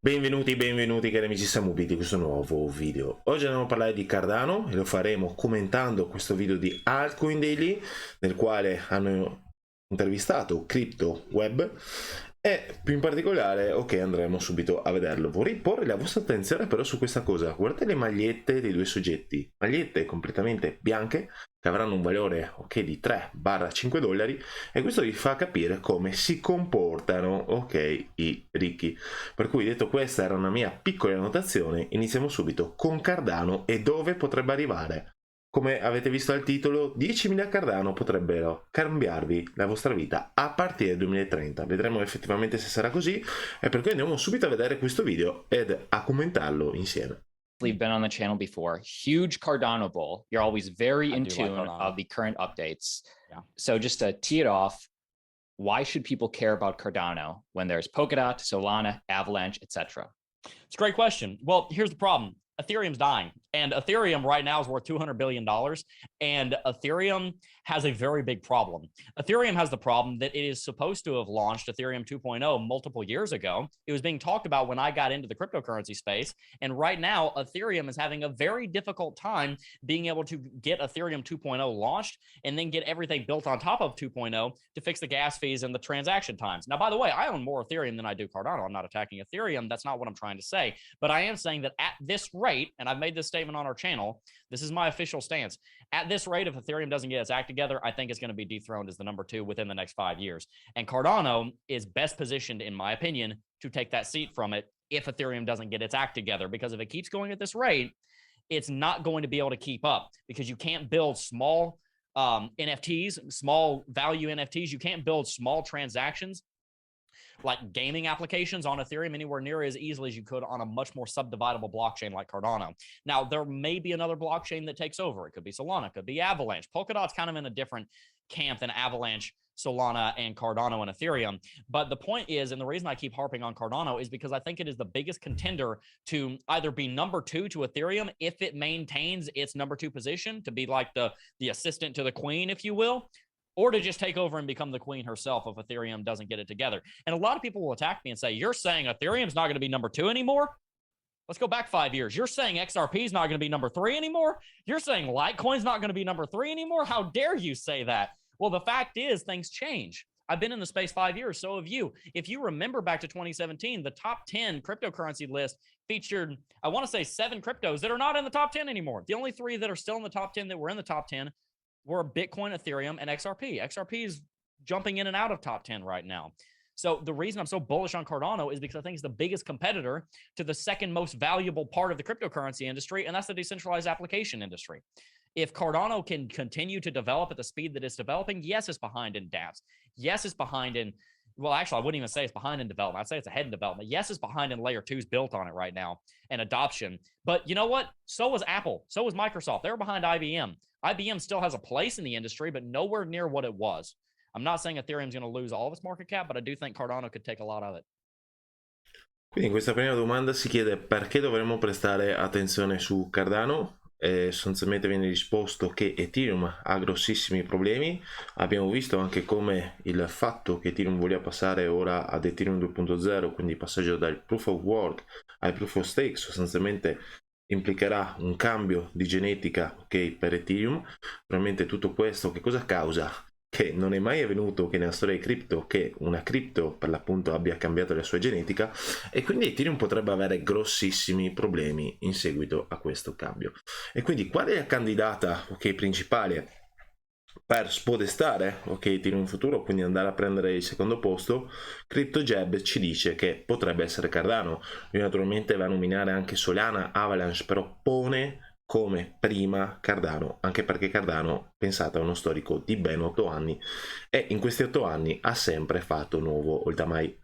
Benvenuti cari amici Samu Bit di questo nuovo video. Oggi andiamo a parlare di Cardano e lo faremo commentando questo video di Altcoin Daily, nel quale hanno intervistato Crypto Web e più in particolare, andremo subito a vederlo. Vorrei porre la vostra attenzione però su questa cosa. Guardate le magliette dei due soggetti, magliette completamente bianche che avranno un valore di 3-5 dollari, e questo vi fa capire come si comportano i ricchi. Per cui, detto questa, era una mia piccola annotazione. Iniziamo subito con Cardano e dove potrebbe arrivare. Come avete visto al titolo, 10.000 Cardano potrebbero cambiarvi la vostra vita a partire dal 2030. Vedremo effettivamente se sarà così, e per cui andiamo subito a vedere questo video ed a commentarlo insieme. Been on the channel before. Huge Cardano bull. You're always very in tune of the current updates. Yeah. So just to tee it off, why should people care about Cardano when there's Polkadot, Solana, Avalanche, etc.? It's a great question. Well, here's the problem. Ethereum's dying, and Ethereum right now is worth $200 billion, and Ethereum has a very big problem. Ethereum has the problem that it is supposed to have launched Ethereum 2.0 multiple years ago. It was being talked about when I got into the cryptocurrency space, and right now Ethereum is having a very difficult time being able to get Ethereum 2.0 launched and then get everything built on top of 2.0 to fix the gas fees and the transaction times. Now, by the way, I own more Ethereum than I do Cardano. I'm not attacking Ethereum. That's not what I'm trying to say, but I am saying that at this rate, and I've made this statement on our channel, this is my official stance. At this rate, if Ethereum doesn't get its act together, I think it's going to be dethroned as the number 2 within the next 5 years. And Cardano is best positioned, in my opinion, to take that seat from it if Ethereum doesn't get its act together. Because if it keeps going at this rate, it's not going to be able to keep up, because you can't build small NFTs, small value NFTs. You can't build small transactions like gaming applications on Ethereum anywhere near as easily as you could on a much more subdividable blockchain like Cardano. Now, there may be another blockchain that takes over. It could be Solana, it could be Avalanche. Polkadot's kind of in a different camp than Avalanche, Solana, and Cardano and Ethereum. But the point is, and the reason I keep harping on Cardano is because I think it is the biggest contender to either be number 2 to Ethereum if it maintains its number 2 position, to be like the assistant to the queen, if you will, or to just take over and become the queen herself if Ethereum doesn't get it together. And a lot of people will attack me and say, you're saying Ethereum's not going to be number 2 anymore? Let's go back 5 years. You're saying XRP is not going to be number 3 anymore? You're saying Litecoin's not going to be number 3 anymore? How dare you say that? Well, the fact is, things change. I've been in the space 5 years, so have you. If you remember back to 2017, the top 10 cryptocurrency list featured, I want to say, 7 cryptos that are not in the top 10 anymore. The only 3 that are still in the top 10 that were in the top 10 were Bitcoin, Ethereum, and XRP. XRP is jumping in and out of top 10 right now. So the reason I'm so bullish on Cardano is because I think it's the biggest competitor to the second most valuable part of the cryptocurrency industry, and that's the decentralized application industry. If Cardano can continue to develop at the speed that it's developing, yes, it's behind in dApps. Yes, it's behind in, well, actually, I wouldn't even say it's behind in development. I'd say it's ahead in development. Yes, it's behind in layer 2s built on it right now and adoption. But you know what? So was Apple. So was Microsoft. They were behind IBM. IBM still has a place in the industry, but nowhere near what it was. I'm not saying Ethereum's going to lose all of its market cap, but I do think Cardano could take a lot of it. Quindi in questa prima domanda si chiede perché dovremmo prestare attenzione su Cardano. Sostanzialmente viene risposto che Ethereum ha grossissimi problemi. Abbiamo visto anche come il fatto che Ethereum voglia passare ora ad Ethereum 2.0, quindi il passaggio dal proof of work al proof of stake, sostanzialmente implicherà un cambio di genetica per Ethereum. Probabilmente tutto questo che cosa causa? Che non è mai avvenuto che nella storia di cripto che una cripto per l'appunto abbia cambiato la sua genetica, e quindi Ethereum potrebbe avere grossissimi problemi in seguito a questo cambio. E quindi qual è la candidata principale per spodestare Ethereum in futuro, quindi andare a prendere il secondo posto? CryptoJab ci dice che potrebbe essere Cardano. Lui naturalmente va a nominare anche Solana, Avalanche, però pone come prima Cardano, anche perché Cardano, pensate, ha uno storico di ben 8 anni e in questi 8 anni ha sempre fatto nuovo all time high.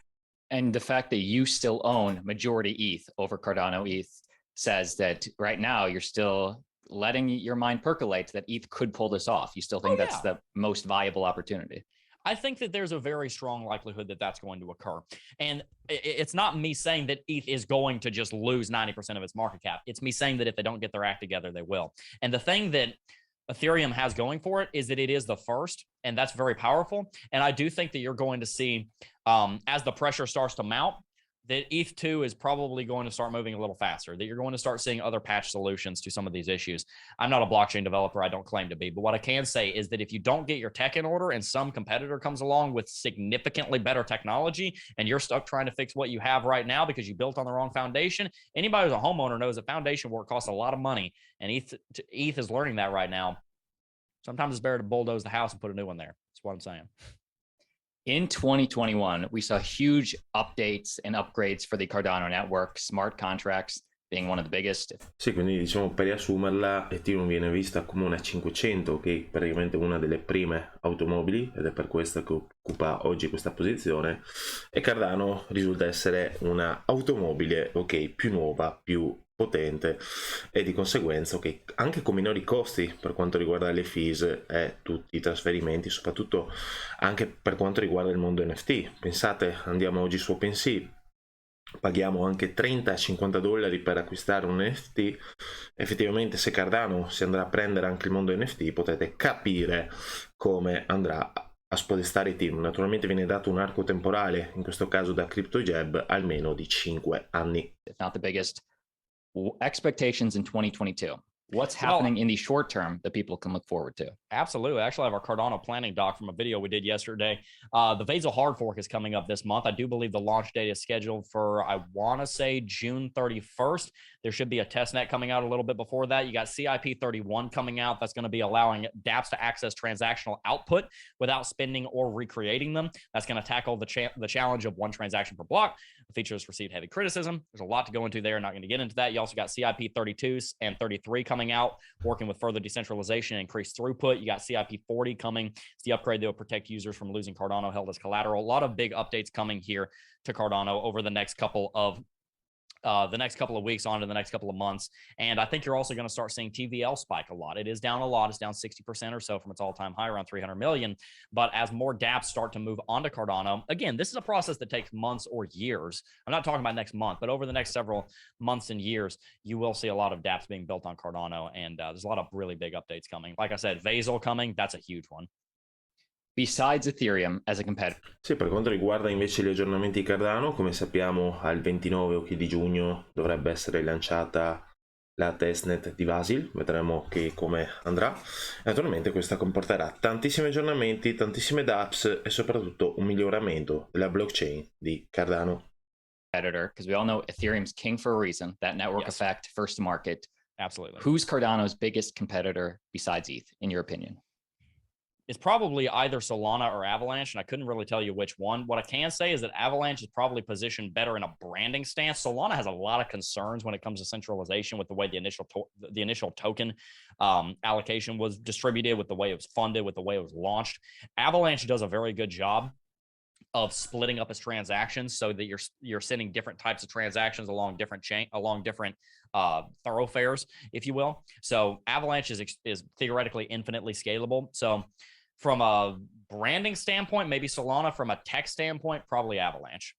And the fact that you still own majority ETH over Cardano ETH says that right now you're still letting your mind percolate that ETH could pull this off. You still think that's the most viable opportunity? I think that there's a very strong likelihood that that's going to occur. And it's not me saying that ETH is going to just lose 90% of its market cap. It's me saying that if they don't get their act together, they will. And the thing that Ethereum has going for it is that it is the first, and that's very powerful. And I do think that you're going to see, as the pressure starts to mount, that ETH2 is probably going to start moving a little faster, that you're going to start seeing other patch solutions to some of these issues. I'm not a blockchain developer. I don't claim to be. But what I can say is that if you don't get your tech in order and some competitor comes along with significantly better technology and you're stuck trying to fix what you have right now because you built on the wrong foundation, anybody who's a homeowner knows that foundation work costs a lot of money. And ETH is learning that right now. Sometimes it's better to bulldoze the house and put a new one there. That's what I'm saying. In 2021, we saw huge updates and upgrades for the Cardano network, smart contracts being one of the biggest. Sì, quindi diciamo per riassumerla, Ethereum viene vista come una 500, che è praticamente una delle prime automobili, ed è per questo che occupa oggi questa posizione, e Cardano risulta essere una automobile, ok, più nuova, più potente, e di conseguenza anche con minori costi per quanto riguarda le fees e tutti i trasferimenti, soprattutto anche per quanto riguarda il mondo NFT. Pensate, andiamo oggi su OpenSea, paghiamo anche 30-50 dollari per acquistare un NFT. Effettivamente, se Cardano si andrà a prendere anche il mondo NFT, potete capire come andrà a spodestare Ethereum. Naturalmente viene dato un arco temporale, in questo caso da CryptoJab, almeno di 5 anni. If not the biggest. Expectations in 2022. What's happening in the short term that people can look forward to? Absolutely. I actually have our Cardano planning doc from a video we did yesterday. The Vasil hard fork is coming up this month. I do believe the launch date is scheduled for, I want to say, June 31st. There should be a testnet coming out a little bit before that. You got CIP 31 coming out. That's going to be allowing dApps to access transactional output without spending or recreating them. That's going to tackle the challenge of one transaction per block. The feature has received heavy criticism. There's a lot to go into there. Not going to get into that. You also got CIP 32 and 33 coming out, working with further decentralization and increased throughput. You got CIP 40 coming. It's the upgrade that will protect users from losing Cardano held as collateral. A lot of big updates coming here to Cardano over the next couple of weeks on to the next couple of months. And I think you're also going to start seeing TVL spike a lot. It is down a lot. It's down 60% or so from its all-time high, around 300 million. But as more dApps start to move onto Cardano, again, this is a process that takes months or years. I'm not talking about next month, but over the next several months and years, you will see a lot of dApps being built on Cardano. And there's a lot of really big updates coming. Like I said, Vasil coming, that's a huge one. Besides Ethereum as a competitor. Sì, per quanto riguarda invece gli aggiornamenti di Cardano, come sappiamo al 29 di giugno dovrebbe essere lanciata la testnet di Vasil, vedremo come andrà. Naturalmente questa comporterà tantissimi aggiornamenti, tantissime dApps e soprattutto un miglioramento della blockchain di Cardano. Competitor, because we all know Ethereum's king for a reason, that network effect, first to market. Absolutely. Who's Cardano's biggest competitor besides ETH, in your opinion? It's probably either Solana or Avalanche, and I couldn't really tell you which one. What I can say is that Avalanche is probably positioned better in a branding stance. Solana has a lot of concerns when it comes to centralization with the way the initial token allocation was distributed, with the way it was funded, with the way it was launched. Avalanche does a very good job of splitting up its transactions so that you're sending different types of transactions along different thoroughfares, if you will. So Avalanche is theoretically infinitely scalable. So from a branding standpoint, maybe Solana. From a tech standpoint, probably Avalanche.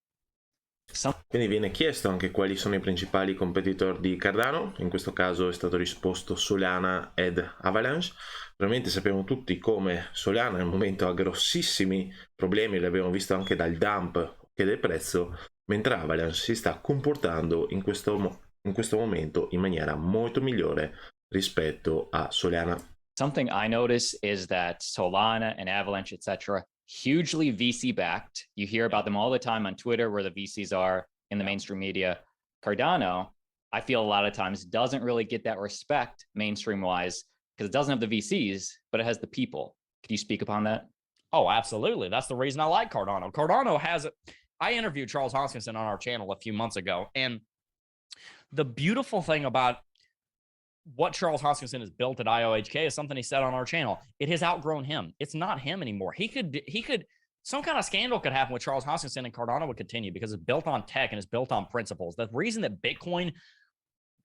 Quindi viene chiesto anche quali sono i principali competitor di Cardano. In questo caso è stato risposto Solana ed Avalanche. Veramente sappiamo tutti come Solana al momento ha grossissimi problemi, l'abbiamo visto anche dal dump che del prezzo, mentre Avalanche si sta comportando in questo momento in maniera molto migliore rispetto a Solana. Something I notice is that Solana and Avalanche, etc., hugely VC backed. You hear about them all the time on Twitter, where the VCs are in the mainstream media. Cardano, I feel a lot of times doesn't really get that respect mainstream wise because it doesn't have the VCs, but it has the people. Could you speak upon that? Oh, absolutely. That's the reason I like Cardano. Cardano has I interviewed Charles Hoskinson on our channel a few months ago, and the beautiful thing about what Charles Hoskinson has built at IOHK is something he said on our channel. It has outgrown him. It's not him anymore. He could, some kind of scandal could happen with Charles Hoskinson and Cardano would continue because it's built on tech and it's built on principles. The reason that Bitcoin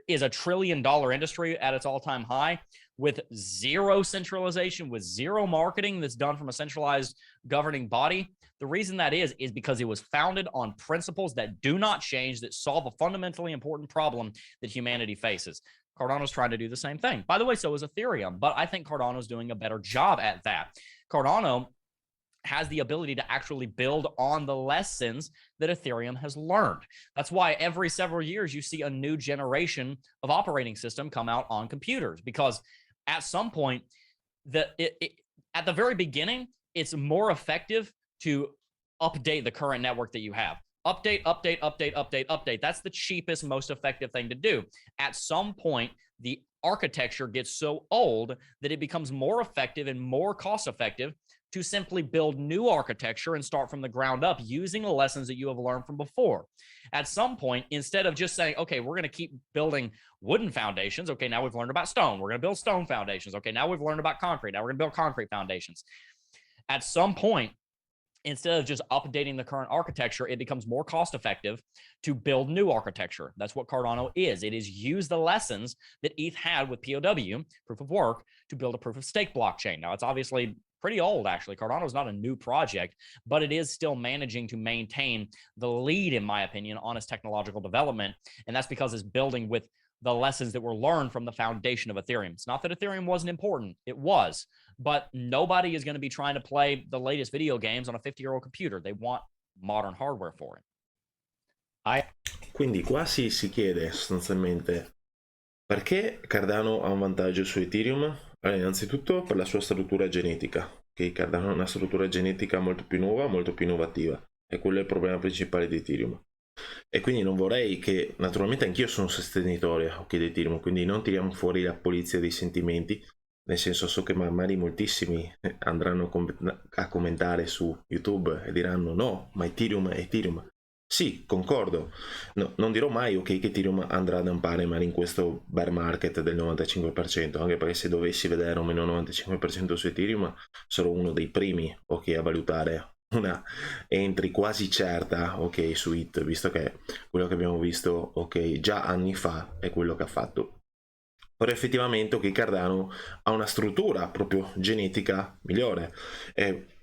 is $1 trillion industry at its all-time high with zero centralization, with zero marketing that's done from a centralized governing body. The reason that is because it was founded on principles that do not change, that solve a fundamentally important problem that humanity faces. Cardano's trying to do the same thing. By the way, so is Ethereum, but I think Cardano's doing a better job at that. Cardano has the ability to actually build on the lessons that Ethereum has learned. That's why every several years you see a new generation of operating system come out on computers, because at some point, at the very beginning, it's more effective to update the current network that you have. Update, update, update, update, update. That's the cheapest, most effective thing to do. At some point, the architecture gets so old that it becomes more effective and more cost effective to simply build new architecture and start from the ground up using the lessons that you have learned from before. At some point, instead of just saying, okay, we're going to keep building wooden foundations. Okay, now we've learned about stone. We're going to build stone foundations. Okay, now we've learned about concrete. Now we're going to build concrete foundations. At some point, instead of just updating the current architecture, it becomes more cost effective to build new architecture. That's what Cardano is. It is use the lessons that ETH had with POW, proof of work, to build a proof of stake blockchain. Now, it's obviously pretty old, actually. Cardano is not a new project, but it is still managing to maintain the lead, in my opinion, on its technological development. And that's because it's building with the lessons that were learned from the foundation of Ethereum. It's not that Ethereum wasn't important. It was. But nobody is going to be trying to play the latest video games on a 50-year-old computer. They want modern hardware for it. Quindi qua si chiede sostanzialmente perché Cardano ha un vantaggio su Ethereum. Allora, innanzitutto per la sua struttura genetica, che Cardano ha una struttura genetica molto più nuova, molto più innovativa, e quello è il problema principale di Ethereum. E quindi non vorrei che, naturalmente anch'io sono sostenitore di Ethereum, quindi non tiriamo fuori la polizia dei sentimenti, nel senso, so che magari moltissimi andranno a commentare su YouTube e diranno no, ma Ethereum è Ethereum. Sì, concordo. No, non dirò mai che Ethereum andrà ad ampare magari in questo bear market del 95%, anche perché se dovessi vedere un meno 95% su Ethereum, sarò uno dei primi a valutare una entry quasi certa su IT, visto che quello che abbiamo visto già anni fa è quello che ha fatto. Però effettivamente Cardano ha una struttura proprio genetica migliore.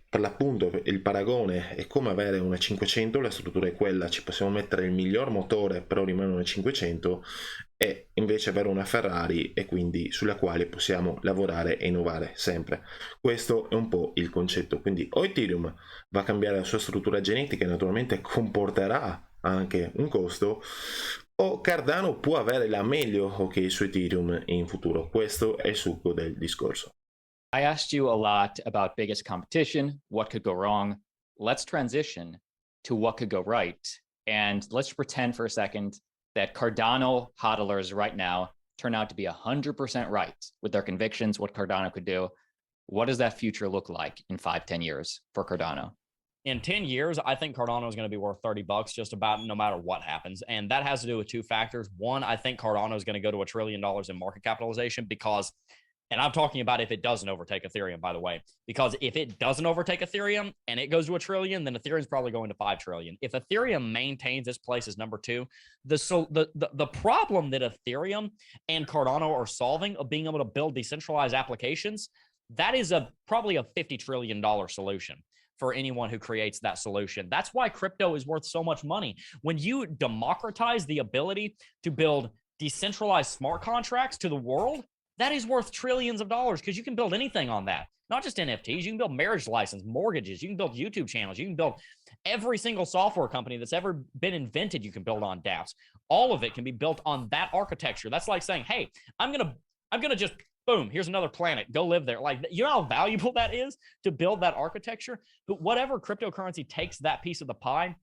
Per l'appunto il paragone è come avere una 500, la struttura è quella, ci possiamo mettere il miglior motore però rimane una 500, e invece avere una Ferrari, e quindi sulla quale possiamo lavorare e innovare sempre. Questo è un po' il concetto. Quindi o Ethereum va a cambiare la sua struttura genetica e naturalmente comporterà anche un costo, o Cardano può avere la meglio su Ethereum in futuro. Questo è il succo del discorso. I asked you a lot about biggest competition, what could go wrong. Let's transition to what could go right. And let's pretend for a second that Cardano hodlers right now turn out to be 100% right with their convictions, what Cardano could do. What does that future look like in 5-10 years for Cardano? In 10 years, I think Cardano is going to be worth $30 just about no matter what happens. And that has to do with two factors. One, I think Cardano is going to go to $1 trillion in market capitalization because, and I'm talking about if it doesn't overtake Ethereum, by the way, because if it doesn't overtake Ethereum and it goes to $1 trillion, then Ethereum is probably going to $5 trillion. If Ethereum maintains its place as number two, the problem that Ethereum and Cardano are solving of being able to build decentralized applications, that is probably a $50 trillion solution for anyone who creates that solution. That's why crypto is worth so much money. When you democratize the ability to build decentralized smart contracts to the world, that is worth trillions of dollars because you can build anything on that. Not just NFTs, you can build marriage license, mortgages, you can build YouTube channels, you can build every single software company that's ever been invented, you can build on dApps. All of it can be built on that architecture. That's like saying, hey, I'm gonna just boom, here's another planet, go live there. Like, you know how valuable that is to build that architecture? But whatever cryptocurrency takes that piece of the pie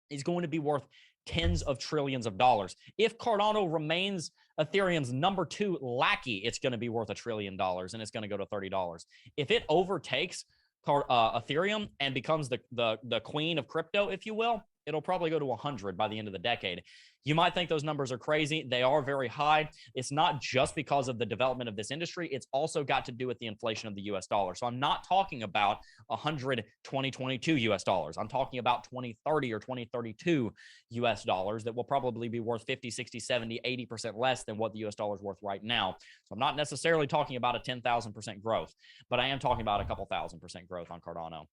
is going to be worth tens of trillions of dollars. If Cardano remains Ethereum's number two lackey, it's going to be worth $1 trillion and it's going to go to $30. If it overtakes Ethereum and becomes the queen of crypto, if you will, it'll probably go to 100 by the end of the decade. You might think those numbers are crazy. They are very high. It's not just because of the development of this industry. It's also got to do with the inflation of the US dollar. So I'm not talking about 100 2022 US dollars. I'm talking about 2030 or 2032 US dollars that will probably be worth 50, 60, 70, 80% less than what the US dollar is worth right now. So I'm not necessarily talking about a 10,000% growth, but I am talking about a couple 1,000% growth on Cardano,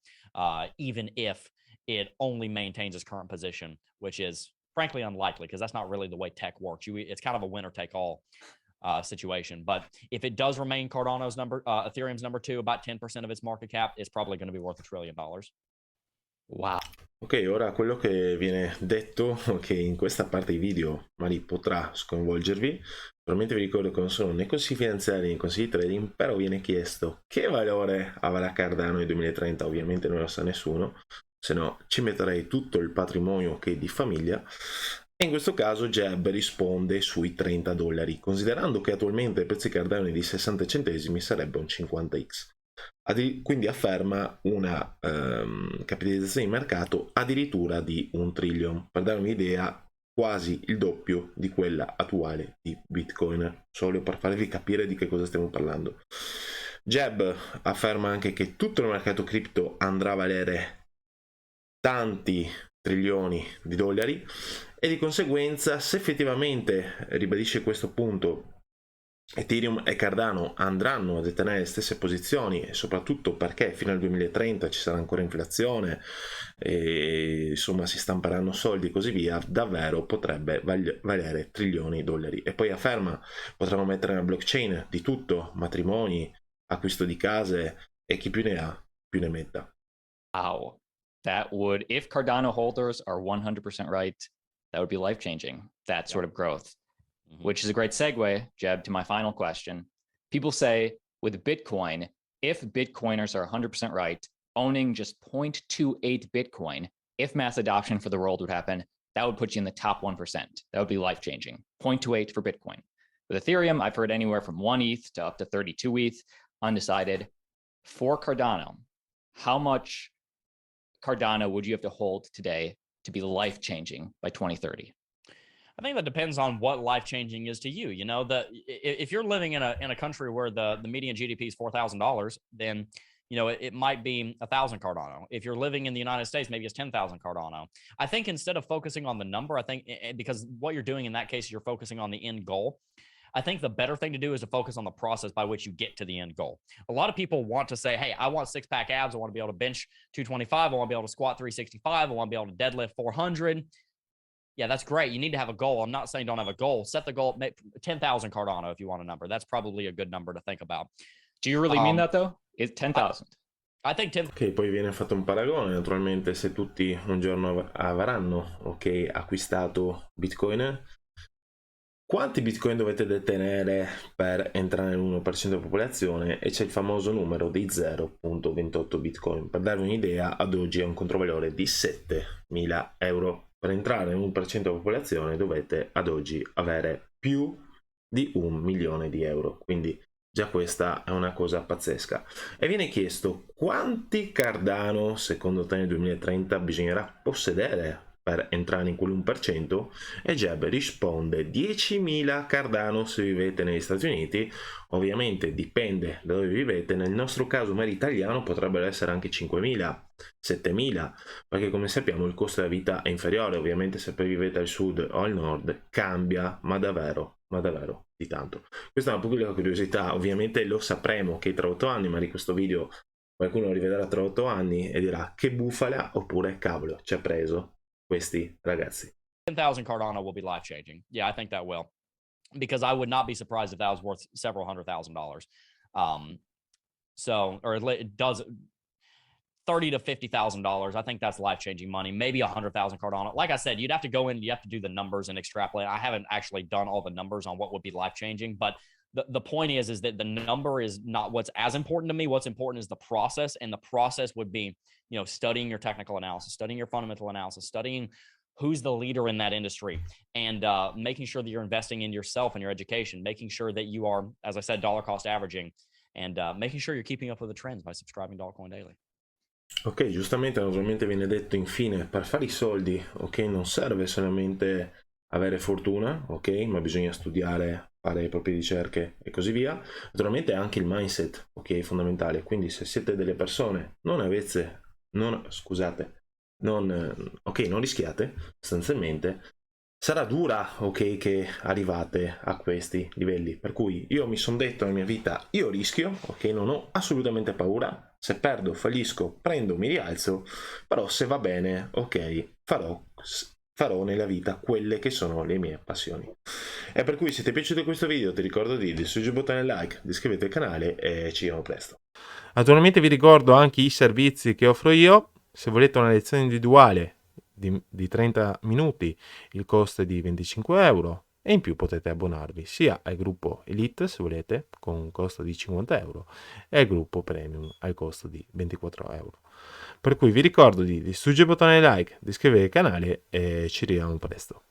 even if it only maintains its current position, which is frankly unlikely because that's not really the way tech works. It's kind of a winner take all situation. But if it does remain Cardano's Ethereum's number 2, about 10% of its market cap, it's probably going to be worth $1 trillion. Wow. Ok, ora quello che viene detto, che in questa parte di video magari potrà sconvolgervi, probabilmente vi ricordo che non sono né consigli finanziari né consigli trading, però viene chiesto che valore avrà Cardano nel 2030, ovviamente non lo sa nessuno, se no ci metterei tutto il patrimonio che è di famiglia. E in questo caso Jeb risponde sui $30, considerando che attualmente il prezzo di Cardano è di 60 centesimi, sarebbe un 50x. Quindi afferma una capitalizzazione di mercato addirittura di 1 trillion, per dare un'idea quasi il doppio di quella attuale di Bitcoin, solo per farvi capire di che cosa stiamo parlando. Jeb afferma anche che tutto il mercato cripto andrà a valere tanti trilioni di dollari e di conseguenza, se effettivamente ribadisce questo punto, Ethereum e Cardano andranno a detenere le stesse posizioni, e soprattutto perché fino al 2030 ci sarà ancora inflazione e insomma si stamperanno soldi e così via, davvero potrebbe valere trilioni di dollari. E poi afferma, potremmo mettere nella blockchain di tutto, matrimoni, acquisto di case, e chi più ne ha più ne metta. Wow. That would, if Cardano holders are 100% right, that would be life-changing, that sort of growth. Which is a great segue, Jeb, to my final question. People say with Bitcoin, if Bitcoiners are 100% right, owning just 0.28 Bitcoin, if mass adoption for the world would happen, that would put you in the top 1%. That would be life-changing. 0.28 for Bitcoin. With Ethereum, I've heard anywhere from 1 ETH to up to 32 ETH, undecided. For Cardano, how much Cardano would you have to hold today to be life-changing by 2030? I think that depends on what life-changing is to you. You know, if you're living in a country where the median GDP is $4,000, then you know it might be 1,000 Cardano. If you're living in the United States, maybe it's 10,000 Cardano. I think instead of focusing on the number, I think because what you're doing in that case, you're focusing on the end goal. I think the better thing to do is to focus on the process by which you get to the end goal. A lot of people want to say, hey, I want 6-pack abs. I want to be able to bench 225. I want to be able to squat 365. I want to be able to deadlift 400. Yeah, that's great. You need to have a goal. I'm not saying don't have a goal. Set the goal, 10,000 Cardano if you want a number. That's probably a good number to think about. Do you really mean that though? It's 10,000. I think 10. Ok, poi viene fatto un paragone, naturalmente se tutti un giorno avranno, ok, acquistato Bitcoin, quanti Bitcoin dovete detenere per entrare nell'1% della popolazione? E c'è il famoso numero di 0.28 Bitcoin. Per darvi un'idea, ad oggi ha un controvalore di 7.000 euro. Per entrare nell'1% della popolazione dovete ad oggi avere più di 1 milione di euro. Quindi già questa è una cosa pazzesca. E viene chiesto quanti Cardano secondo te nel 2030 bisognerà possedere per entrare in quell'1%, e Jeb risponde 10.000 Cardano se vivete negli Stati Uniti. Ovviamente dipende da dove vivete, nel nostro caso magari italiano potrebbero essere anche 5.000, 7.000, perché come sappiamo il costo della vita è inferiore. Ovviamente se poi vivete al sud o al nord cambia, ma davvero di tanto. Questa è una pubblica curiosità, ovviamente lo sapremo che tra 8 anni, magari questo video qualcuno lo rivedrà tra 8 anni e dirà che bufala, oppure cavolo, ci ha preso questi ragazzi. 10,000 Cardano will be life-changing. Yeah, I think that will. Because I would not be surprised if that was worth several $100,000. Or it does $30,000 to $50,000. I think that's life-changing money. Maybe 100,000 Cardano. Like I said, you'd have to go in, you have to do the numbers and extrapolate. I haven't actually done all the numbers on what would be life-changing, but the point is that the number is not what's as important to me. What's important is the process, and the process would be, you know, studying your technical analysis, studying your fundamental analysis, studying who's the leader in that industry, and making sure that you're investing in yourself and your education, making sure that you are, as I said, dollar cost averaging, and making sure you're keeping up with the trends by subscribing to Altcoin Daily. Ok, giustamente naturalmente viene detto infine, per fare i soldi, ok, non serve solamente avere fortuna, ok, ma bisogna studiare, fare le proprie ricerche e così via. Naturalmente anche il mindset, ok, è fondamentale. Quindi se siete delle persone non rischiate, sostanzialmente sarà dura, ok, che arrivate a questi livelli. Per cui io mi sono detto nella mia vita, io rischio, ok, non ho assolutamente paura. Se perdo, fallisco, prendo, mi rialzo, però se va bene, ok, farò farò nella vita quelle che sono le mie passioni. E per cui se ti è piaciuto questo video ti ricordo di distruggere il bottone like, di iscriverti al canale e ci vediamo presto. Naturalmente vi ricordo anche i servizi che offro io. Se volete una lezione individuale di 30 minuti, il costo è di 25 euro e in più potete abbonarvi sia al gruppo Elite se volete con un costo di 50 euro e al gruppo Premium al costo di 24 euro. Per cui vi ricordo di distruggere il bottone like, di iscrivervi al canale e ci vediamo presto.